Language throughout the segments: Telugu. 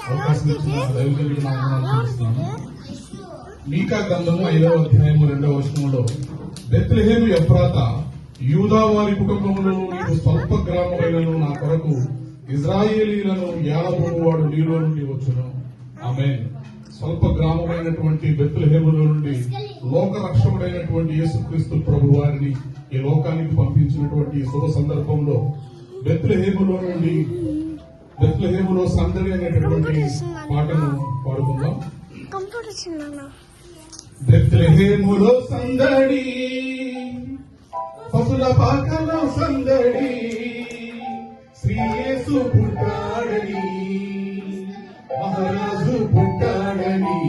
అవకాశం ఇచ్చిన దైవజనుడికి నా వందనాలు చూపిస్తున్నాను. మీకా గ్రంథము 5వ అధ్యాయము 2వ వచనంలో బెత్లెహేము ఎఫ్రాతా యూదా వారి కుటుంబములో నీవు స్వల్ప గ్రామమైనను నా కొరకు ఇజ్రాయేలీలను ఏలబోవాడు నీలో నుండి వచ్చును. ఆమేన్. స్వల్ప గ్రామమైనటువంటి బెత్లెహేములో నుండి లోక రక్షకుడైనటువంటి యేసుక్రీస్తు ప్రభు వారిని ఈ లోకానికి పంపించినటువంటి శుభ సందర్భంలో బెత్లెహేములో సందడి అనేటటువంటి పాటను పాడుకుందాం. బెత్లెహేములో సందడి, పశుల పాకలో సందడి, శ్రీ యేసు పుట్టాడని, మహారాజు పుట్టాడని,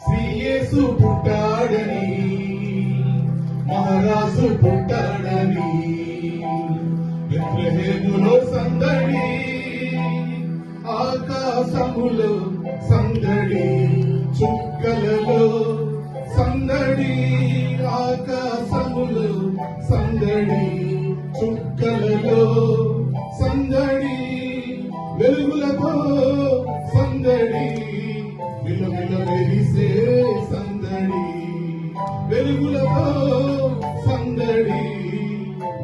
శ్రీ యేసు పుట్టాడని, మహారాజు పుట్టాడని. బెత్లెహేములో సందడి, ఆకాశములో సందడి, చుక్కలలో సందడి, ఆకాశములో సందడి, చుక్కలలో సందడి, వెలుగులతో సందడి, విలువిల మెరిసే సందడి, వెలుగులతో సందడి,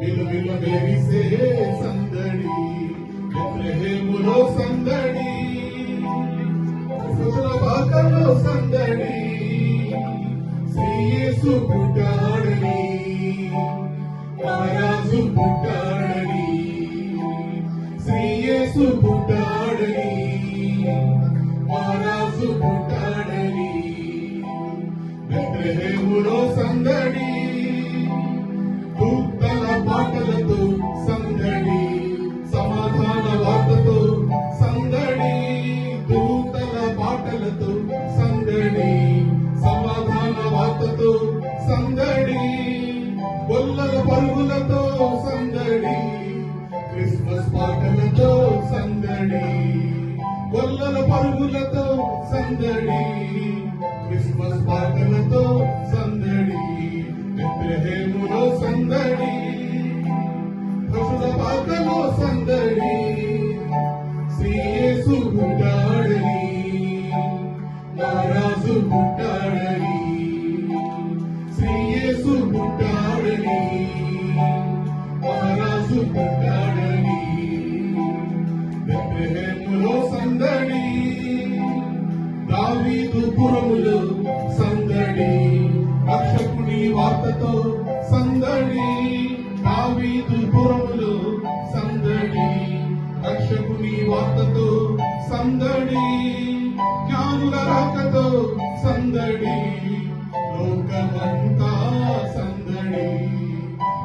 విలువిల మెరిసే సందడి. బెత్లెహేములో సందడి, పశుల పాకలో సందడి, శ్రీ యేసు పుట్టాడని, మహారాజు పుట్టాడని, శ్రీ యేసు పుట్టాడని, మహారాజు పుట్టాడని. బెత్లెహేములో సందడి, దూతల పాటలతో సందడి, సమాధాన వార్తతో సందడి, దూతల పాటలతో సందడి, సమాధాన వార్తతో సందడి, గొల్లల పరుగులతో సందడి, క్రిస్మస్ పాటలతో సందడి, గొల్లల పరుగులతో సందడి, క్రిస్మస్ పాటలతో సందడి. బెత్లెహేములో సందడి, పశుల పాకలో సందడి, శ్రీ యేసు పుట్టాడని, మహారాజు పుట్టాడని, శ్రీ యేసు పుట్టాడని, మహారాజు పుట్టాడని. బెత్లెహేములో సందడి, దావీదు పురములో సందడి, రక్షకుని వార్తతో సందడి, దావీదు పురములో సందడి, రక్షకుని వార్తతో సందడి, జ్ఞానుల రాకతో సందడి, లోకమంతా సందడి,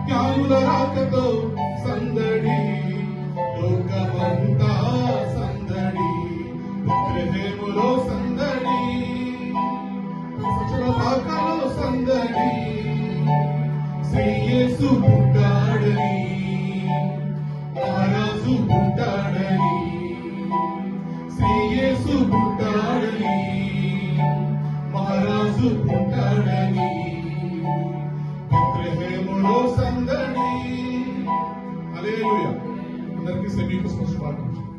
జ్ఞానుల రాకతో సందడి, లోకమంతా సందడి. బెత్లెహేములో సందడి, పశుల పాకలో సందడి, శ్రీ యేసు పుట్టాడని, మహారాజు పుట్టాడని, శ్రీ యేసు పుట్టాడని, మహారాజు పుట్టాడని. బెత్లెహేములో సందడి. హల్లెలూయా. అందరికీ సెమీ క్రిస్మస్ శుభాకాంక్షలు.